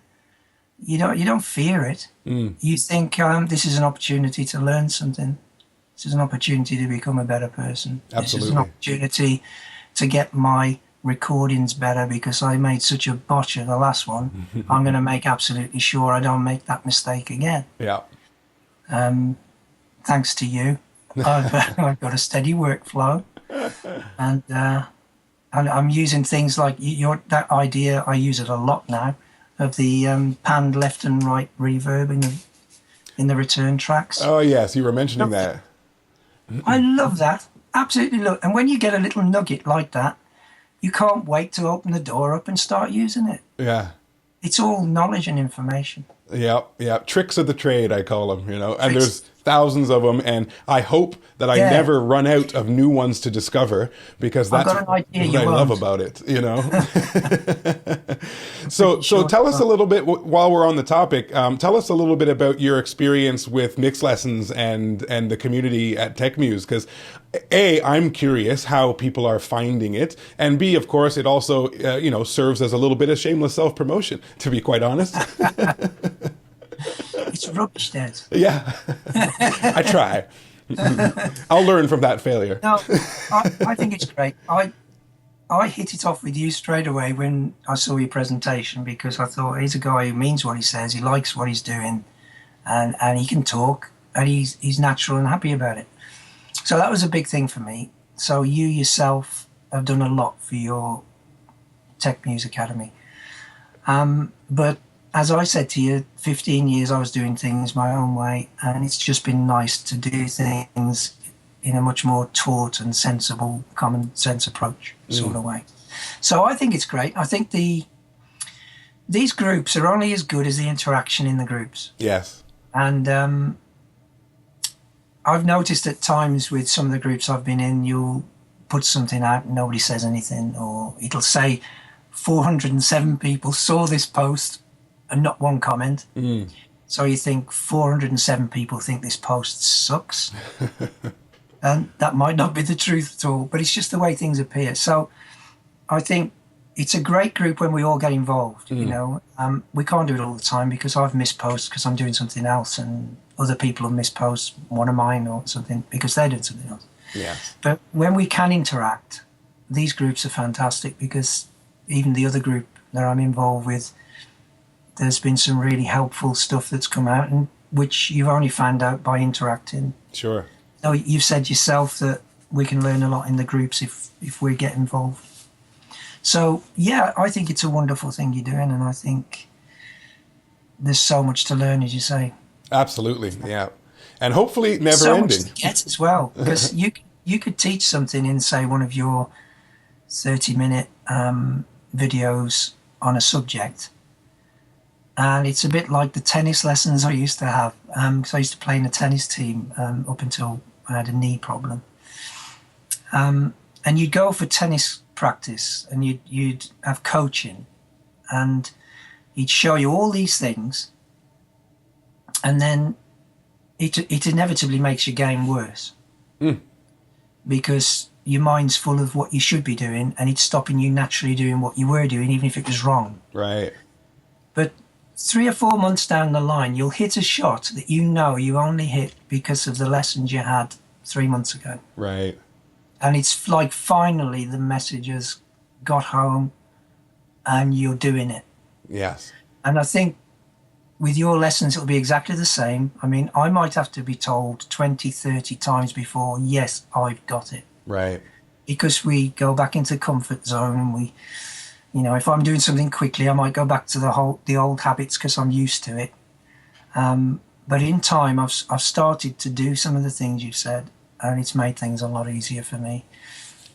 you don't fear it. You think this is an opportunity to learn something. This is an opportunity to become a better person. Absolutely. This is an opportunity to get my recordings better because I made such a botch of the last one. I'm going to make absolutely sure I don't make that mistake again. Yeah. Thanks to you, I've got a steady workflow, and I'm using things like that idea. I use it a lot now, of the panned left and right reverb in the return tracks. Oh yes, you were mentioning that. I love that. Absolutely love. And when you get a little nugget like that, you can't wait to open the door up and start using it. Yeah. It's all knowledge and information. Yeah. Tricks of the trade, I call them, you know, and there's thousands of them. And I hope that I never run out of new ones to discover, because that's what I love about it, you know. So tell us a little bit, while we're on the topic, tell us a little bit about your experience with mix lessons and the community at TechMuze, because A, I'm curious how people are finding it, and B, of course, it also, serves as a little bit of shameless self-promotion, to be quite honest. It's rubbish, Dad. Yeah, I try. I'll learn from that failure. No, I think it's great. I hit it off with you straight away when I saw your presentation, because I thought, he's a guy who means what he says, he likes what he's doing, and he can talk, and he's natural and happy about it. So that was a big thing for me. So you yourself have done a lot for your TechMuze Academy. But as I said to you, 15 years I was doing things my own way, and it's just been nice to do things in a much more taught and sensible, common sense approach sort of way. So I think it's great. I think these groups are only as good as the interaction in the groups. Yes. And I've noticed at times with some of the groups I've been in, you'll put something out and nobody says anything, or it'll say 407 people saw this post and not one comment. So you think 407 people think this post sucks. And that might not be the truth at all, but it's just the way things appear. So I think it's a great group when we all get involved, you know. We can't do it all the time because I've missed posts because I'm doing something else, and other people have missed posts, one of mine or something, because they're doing something else. Yeah. But when we can interact, these groups are fantastic, because even the other group that I'm involved with, there's been some really helpful stuff that's come out, and which you've only found out by interacting. Sure. So you've said yourself that we can learn a lot in the groups if we get involved. So, yeah, I think it's a wonderful thing you're doing, and I think there's so much to learn, as you say. Absolutely, yeah. And hopefully never so ending. Much to get as well, because you could teach something in, say, one of your 30-minute videos on a subject, And it's a bit like the tennis lessons I used to have. Because I used to play in a tennis team up until I had a knee problem. And you'd go for tennis practice, and you'd have coaching, and he'd show you all these things, and then it inevitably makes your game worse. Because your mind's full of what you should be doing, and it's stopping you naturally doing what you were doing, even if it was wrong. Right. But 3 or 4 months down the line, you'll hit a shot that you know you only hit because of the lessons you had 3 months ago. Right. And it's like finally the message has got home and you're doing it. Yes. And I think with your lessons, it'll be exactly the same. I mean, I might have to be told 20, 30 times before, yes, I've got it. Right. Because we go back into comfort zone, and we, you know, if I'm doing something quickly, I might go back to the old habits because I'm used to it. But in time, I've started to do some of the things you've said, and it's made things a lot easier for me.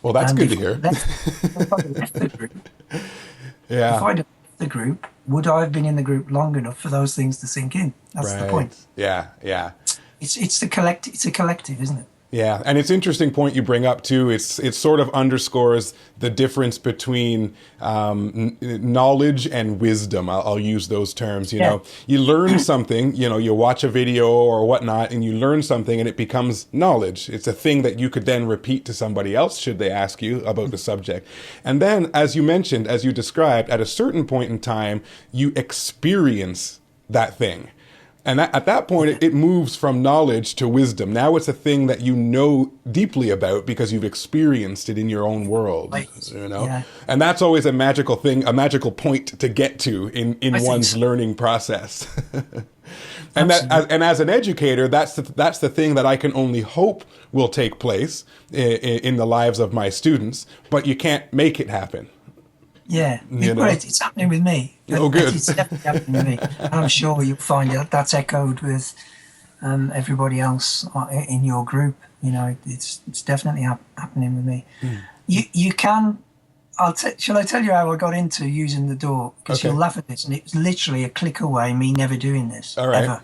Well, that's good to hear. If I'd left the group, Yeah. if I'd left the group, would I have been in the group long enough for those things to sink in? That's the point. Yeah. Yeah. It's a collective, isn't it? Yeah, and it's an interesting point you bring up too. It sort of underscores the difference between knowledge and wisdom. I'll use those terms. You know, you learn something. You know, you watch a video or whatnot, and you learn something, and it becomes knowledge. It's a thing that you could then repeat to somebody else should they ask you about the subject. And then, as you mentioned, as you described, at a certain point in time, you experience that thing. And at that point, it moves from knowledge to wisdom. Now it's a thing that you know deeply about because you've experienced it in your own world, you know? Yeah. And that's always a magical thing, a magical point to get to in one's learning process. And as an educator, that's the thing that I can only hope will take place in the lives of my students, but you can't make it happen. Yeah, it's happening with me. Oh, good. It's definitely happening with me. And I'm sure you'll find that's echoed with everybody else in your group. You know, it's definitely happening with me. You can. Shall I tell you how I got into using the door? Because you'll laugh at this, and it was literally a click away. Me never doing this. All right. Ever.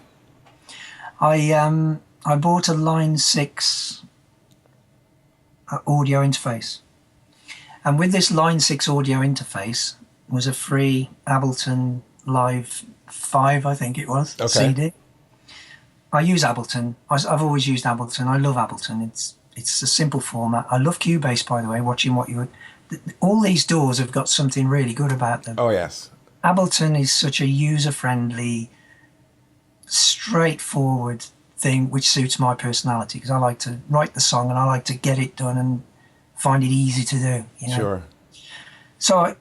I bought a Line 6 audio interface. And with this Line 6 audio interface was a free Ableton Live 5, I think it was, CD. I use Ableton. I've always used Ableton. I love Ableton. It's a simple format. I love Cubase, by the way, watching what you would... All these doors have got something really good about them. Oh, yes. Ableton is such a user-friendly, straightforward thing which suits my personality, because I like to write the song and I like to get it done and find it easy to do, you know. Sure. So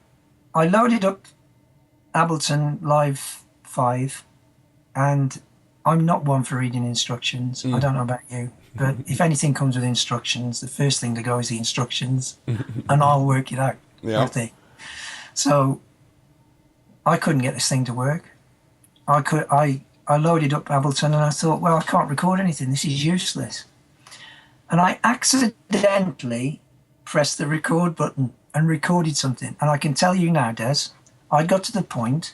I loaded up Ableton Live 5, and I'm not one for reading instructions. I don't know about you, but if anything comes with instructions, the first thing to go is the instructions, and I'll work it out. Yeah. So I couldn't get this thing to work. I loaded up Ableton and I thought, well, I can't record anything. This is useless. And I accidentally pressed the record button and recorded something. And I can tell you now, Des, I got to the point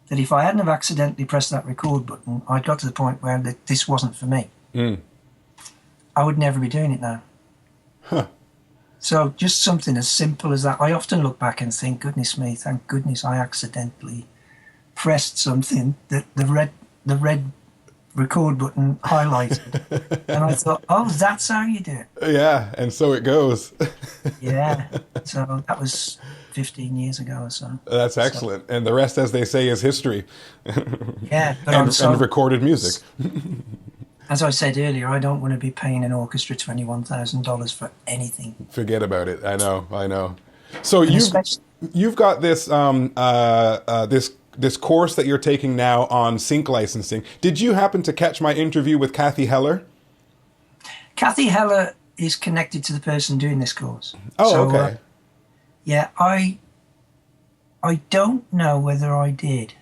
that if I hadn't have accidentally pressed that record button, I'd got to the point where this wasn't for me. I would never be doing it now. Huh. So just something as simple as that. I often look back and think, goodness me, thank goodness I accidentally pressed something that the red record button highlighted. And I thought, oh, that's how you do it. Yeah, and so it goes. Yeah. So that was 15 years ago or so. That's excellent. And the rest, as they say, is history. Yeah. But and recorded music. As I said earlier, I don't want to be paying an orchestra $21,000 for anything. Forget about it. I know. So you've got this this course that you're taking now on sync licensing. Did you happen to catch my interview with Kathy Heller? Kathy Heller is connected to the person doing this course. Oh, so, okay. Yeah, I don't know whether I did.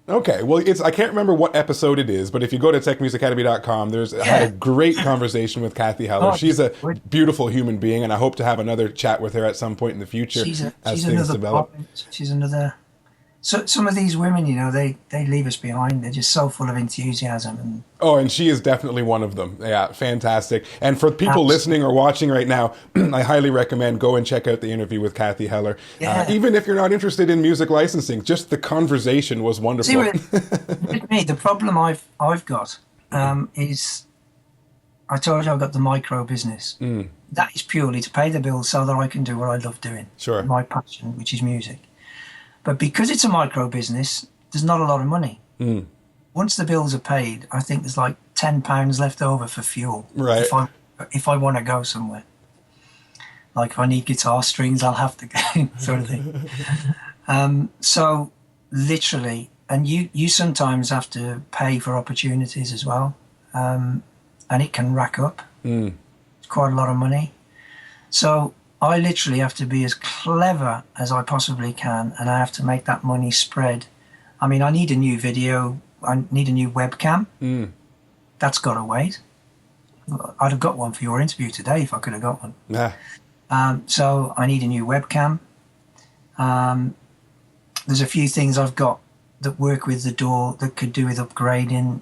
Okay, well, I can't remember what episode it is, but if you go to techmuseacademy.com, I had a great conversation with Kathy Heller. Oh, she's a beautiful human being, and I hope to have another chat with her at some point in the future as things develop. She's another So some of these women, they leave us behind. They're just so full of enthusiasm and Oh, and she is definitely one of them. Yeah, fantastic. And for people absolutely. listening or watching right now, I highly recommend go and check out the interview with Kathy Heller. Yeah. Even if you're not interested in music licensing, just the conversation was See, wonderful. with me, the problem I've got is I told you I've got the micro business. That is purely to pay the bills so that I can do what I love doing, Sure. my passion, which is music. But because it's a micro business, there's not a lot of money. Once the bills are paid, I think there's like £10 left over for fuel Right. if I want to go somewhere. Like if I need guitar strings, I'll have to go, sort of thing. So literally, and you sometimes have to pay for opportunities as well, and it can rack up. It's quite a lot of money. So I literally have to be as clever as I possibly can, and I have to make that money spread. I mean, I need a new video. I need a new webcam. That's got to wait. I'd have got one for your interview today if I could have got one. Yeah. So I need a new webcam. There's a few things I've got that work with the door that could do with upgrading.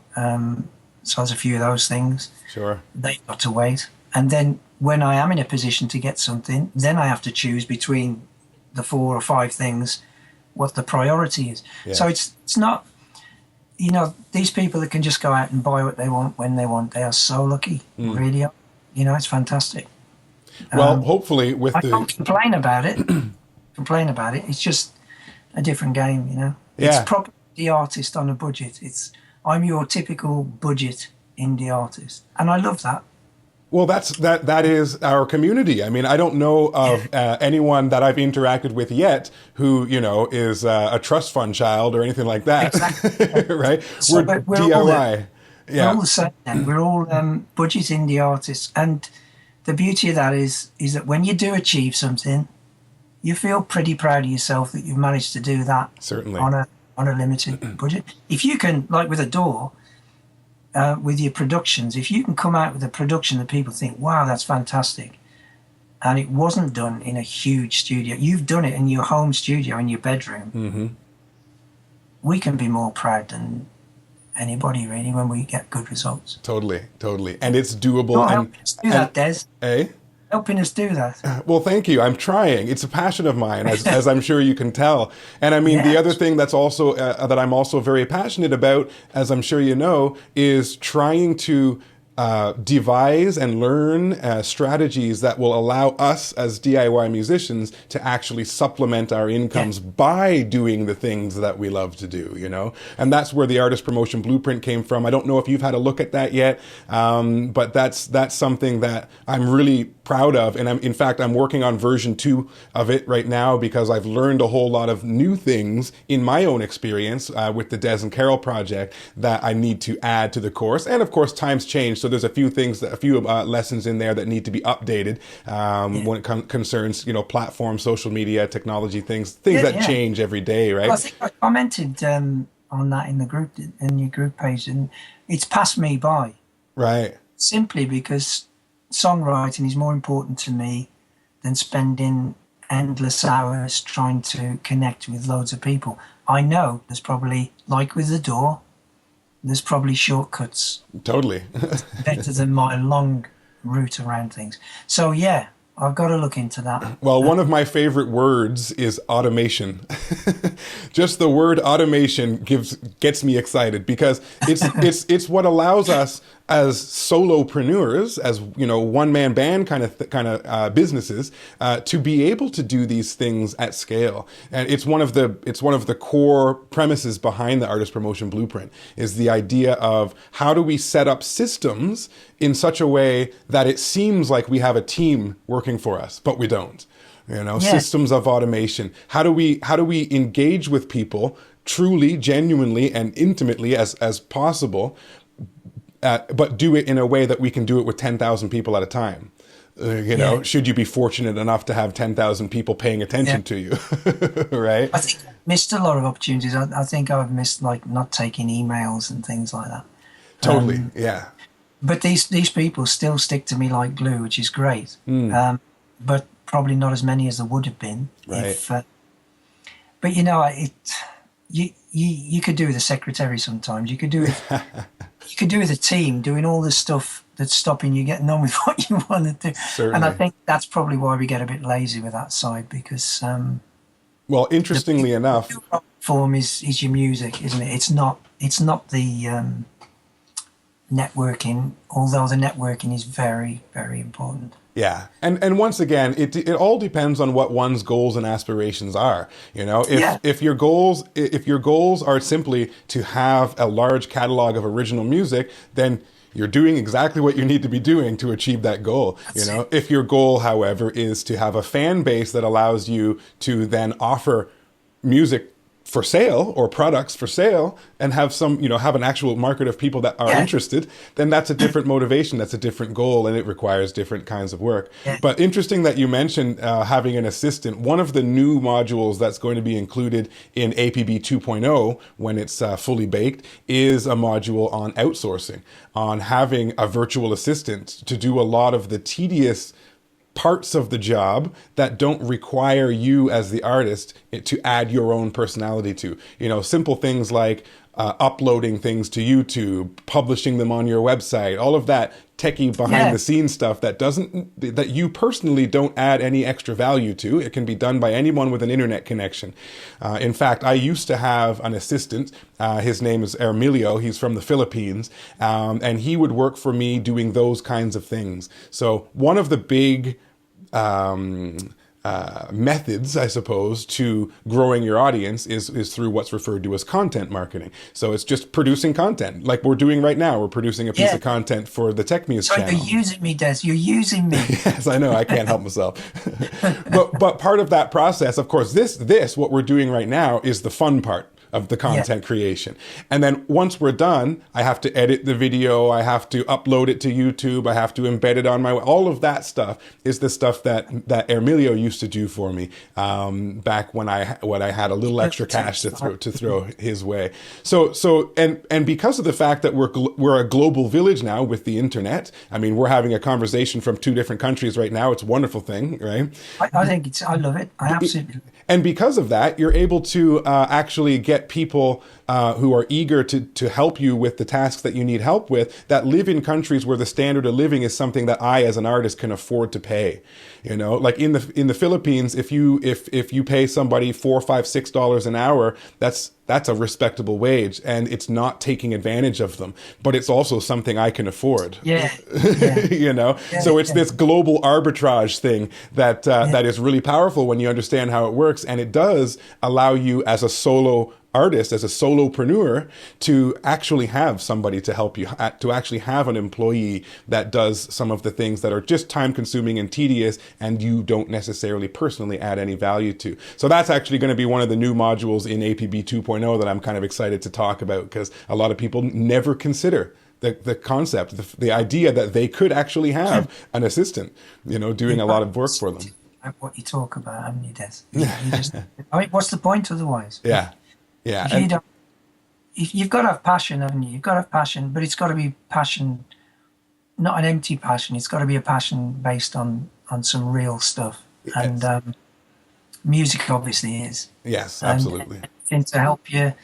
So there's a few of those things. Sure. They've got to wait. And then when I am in a position to get something, then I have to choose between the 4 or 5 things what the priority is. Yeah. So it's not, these people that can just go out and buy what they want when they want, they are so lucky, really. It's fantastic. Well, hopefully with I the don't complain about it. It's just a different game. Yeah. It's probably the artist on a budget. I'm your typical budget indie artist, and I love that. Well, that is our community. I mean, I don't know of anyone that I've interacted with yet who, is a trust fund child or anything like that. Exactly. Right? So, We're but DIY. we're all the same then. We're all budget indie artists, and the beauty of that is that when you do achieve something, you feel pretty proud of yourself that you've managed to do that. Certainly. On a limited budget. If you can, like with a door, with your productions, if you can come out with a production that people think, wow, that's fantastic, and it wasn't done in a huge studio, you've done it in your home studio, in your bedroom, we can be more proud than anybody, really, when we get good results. Totally. And it's doable. Oh, helping us do that, Des. Eh? Helping us do that. Well, thank you. I'm trying. It's a passion of mine, as I'm sure you can tell. And I mean, the other thing that's also that I'm also very passionate about, as I'm sure you know, is trying to devise and learn strategies that will allow us as DIY musicians to actually supplement our incomes by doing the things that we love to do, And that's where the Artist Promotion Blueprint came from. I don't know if you've had a look at that yet, but that's something that I'm really proud of. And in fact, I'm working on version 2 of it right now because I've learned a whole lot of new things in my own experience with the Des and Carol project that I need to add to the course. And of course, times change. So there's a few things, lessons in there that need to be updated when it concerns, platform, social media, technology, things that change every day, right? Well, I think I commented on that in your group page, and it's passed me by. Right. Simply because songwriting is more important to me than spending endless hours trying to connect with loads of people. I know there's probably, like with the door, there's probably shortcuts. Totally. better than my long route around things. So yeah, I've got to look into that. Well, one of my favorite words is automation. Just the word automation gets me excited because it's what allows us as solopreneurs, as one-man band kind of businesses, to be able to do these things at scale. And it's one of the core premises behind the Artist Promotion Blueprint is the idea of how do we set up systems in such a way that it seems like we have a team working for us, but we don't. Systems of automation. How do we engage with people truly, genuinely, and intimately as possible, but do it in a way that we can do it with 10,000 people at a time. Should you be fortunate enough to have 10,000 people paying attention to you, right? I think I've missed a lot of opportunities. I think I've missed like not taking emails and things like that. Totally, yeah. But these people still stick to me like glue, which is great. But probably not as many as there would have been. Right. But you could do with a secretary sometimes. You could do with you could do with a team doing all this stuff that's stopping you getting on with what you want to do. Certainly. And I think that's probably why we get a bit lazy with that side, because Well, interestingly enough, form is your music, isn't it? It's not the networking, although the networking is very, very important. yeah. And once again, it all depends on what one's goals and aspirations are. You know, if your goals are simply to have a large catalog of original music, then you're doing exactly what you need to be doing to achieve that goal. You know, if your goal, however, is to have a fan base that allows you to then offer music for sale or products for sale and have some, you know, have an actual market of people that are interested, then that's a different motivation. That's a different goal, and it requires different kinds of work. Yeah. But interesting that you mentioned having an assistant. One of the new modules that's going to be included in APB 2.0 when it's fully baked is a module on outsourcing, on having a virtual assistant to do a lot of the tedious parts of the job that don't require you as the artist to add your own personality to. You know, simple things like uploading things to YouTube, publishing them on your website, all of that techie behind the scenes stuff that you personally don't add any extra value to. It can be done by anyone with an internet connection. In fact, I used to have an assistant. His name is Emilio. He's from the Philippines. And he would work for me doing those kinds of things. So one of the big methods, I suppose, to growing your audience is through what's referred to as content marketing. So it's just producing content like we're doing right now. We're producing a piece of content for the TechMuze channel. You're using me, Des. You're using me. Yes, I know. I can't help myself. but part of that process, of course, this what we're doing right now is the fun part of the content creation. And then once we're done, I have to edit the video. I have to upload it to YouTube. I have to embed it on all of that stuff is the stuff that Emilio used to do for me back when I had a little extra cash to throw his way. So because of the fact that we're a global village now with the internet. I mean, we're having a conversation from 2 different countries right now. It's a wonderful thing, right? I love it. I absolutely. And because of that, you're able to actually get people who are eager to help you with the tasks that you need help with, that live in countries where the standard of living is something that I, as an artist, can afford to pay. You know, like in the Philippines, if you pay somebody $4, $5, $6 an hour, that's a respectable wage, and it's not taking advantage of them, but it's also something I can afford. Yeah. You know, so it's this global arbitrage thing that is really powerful when you understand how it works, and it does allow you as a solo artist, as a solopreneur, to actually have somebody to help you, to actually have an employee that does some of the things that are just time consuming and tedious and you don't necessarily personally add any value to. So that's actually going to be one of the new modules in APB 2.0 that I'm kind of excited to talk about, because a lot of people never consider the concept, the idea that they could actually have an assistant, you know, doing a lot of work for them. What you talk about, haven't you, Des? You just, I mean, what's the point otherwise? Yeah. You've got to have passion, haven't you? You've got to have passion, but it's got to be passion, not an empty passion. It's got to be a passion based on some real stuff. Yes. And music obviously is. Yes, absolutely. And to help you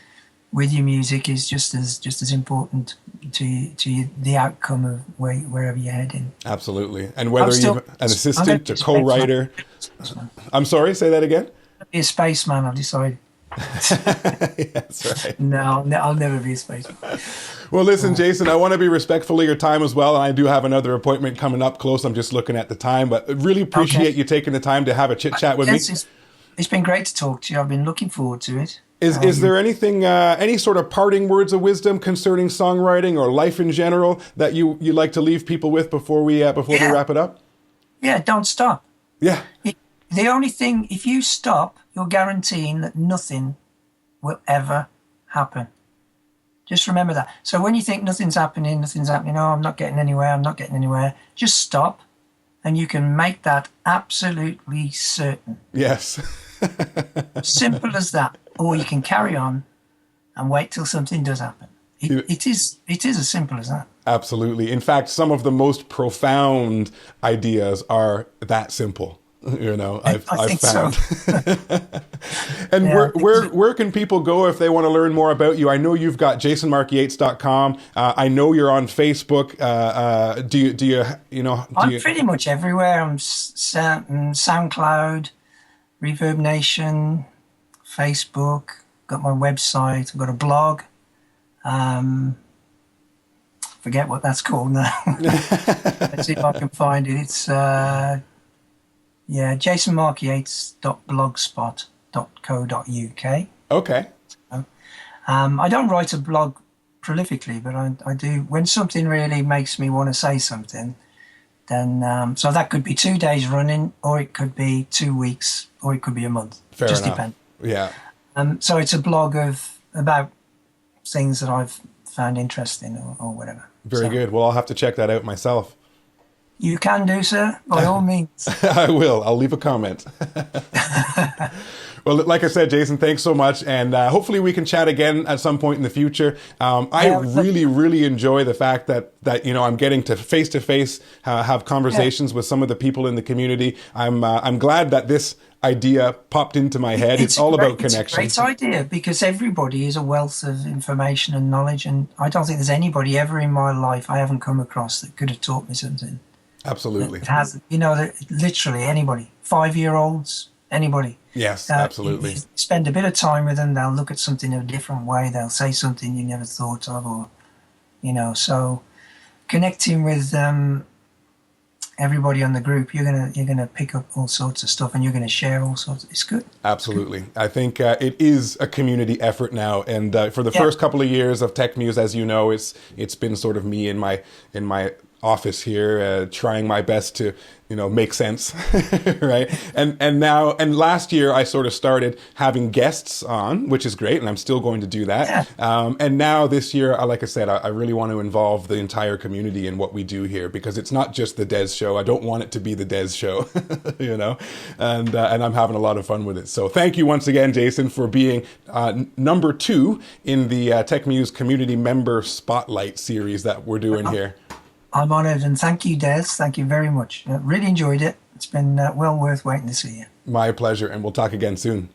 with your music is just as important to the outcome of wherever you're heading. Absolutely. And whether you're an assistant, a co-writer. I'm sorry, say that again? Be a spaceman, I've decided. That's right. No, I'll never be a spaceman. Well, listen, Jason, I want to be respectful of your time as well. And I do have another appointment coming up close. I'm just looking at the time, but really appreciate you taking the time to have a chit chat with me. It's been great to talk to you. I've been looking forward to it. Is there anything, any sort of parting words of wisdom concerning songwriting or life in general that you'd like to leave people with before we wrap it up? Yeah, don't stop. Yeah. The only thing, if you stop, you're guaranteeing that nothing will ever happen. Just remember that. So when you think nothing's happening, oh, I'm not getting anywhere, just stop, and you can make that absolutely certain. Yes. Simple as that. Or you can carry on and wait till something does happen. It is as simple as that. Absolutely. In fact, some of the most profound ideas are that simple. You know, I I've think so. found. And Yeah, where can people go if they want to learn more about you? I know you've got jasonmarkyates.com. I know you're on Facebook. Do I'm you? pretty much everywhere. I'm SoundCloud, Reverb Nation, Facebook. Got my website. I've got a blog. Um, Forget what that's called now. Let's see if I can find it. It's jasonmarkyates.blogspot.co.uk. Okay. I don't write a blog prolifically, but I do when something really makes me want to say something. Then so that could be 2 days running, or it could be 2 weeks, or it could be a month. Fair Just enough. depends. Yeah. So it's a blog about things that I've found interesting or whatever. Very So good. Well, I'll have to check that out myself. you can do, sir, by all means. I will. I'll leave a comment. Well, like I said, Jason, thanks so much. And hopefully we can chat again at some point in the future. I really, really enjoy the fact that I'm getting to face have conversations with some of the people in the community. I'm glad that this idea popped into my head. It's all about connection. It's a great idea because everybody is a wealth of information and knowledge. And I don't think there's anybody ever in my life I haven't come across that could have taught me something. Absolutely. It has, literally anybody, 5-year-olds, anybody. Yes, absolutely. You spend a bit of time with them, they'll look at something in a different way. They'll say something you never thought of, or, so connecting with everybody on the group, you're gonna pick up all sorts of stuff, and you're gonna share all sorts. It's good. Absolutely. I think it is a community effort now, and for the first couple of years of TechMuze, as you know, it's been sort of me in my office here, trying my best to make sense, right? And last year I sort of started having guests on, which is great, and I'm still going to do that. Yeah. And now this year, like I said, I really want to involve the entire community in what we do here, because it's not just the Des show. I don't want it to be the Des show, and I'm having a lot of fun with it. So thank you once again, Jason, for being number 2 in the TechMuze community member spotlight series that we're doing here. I'm honoured, and thank you, Des. Thank you very much. I really enjoyed it. It's been well worth waiting to see you. My pleasure, and we'll talk again soon.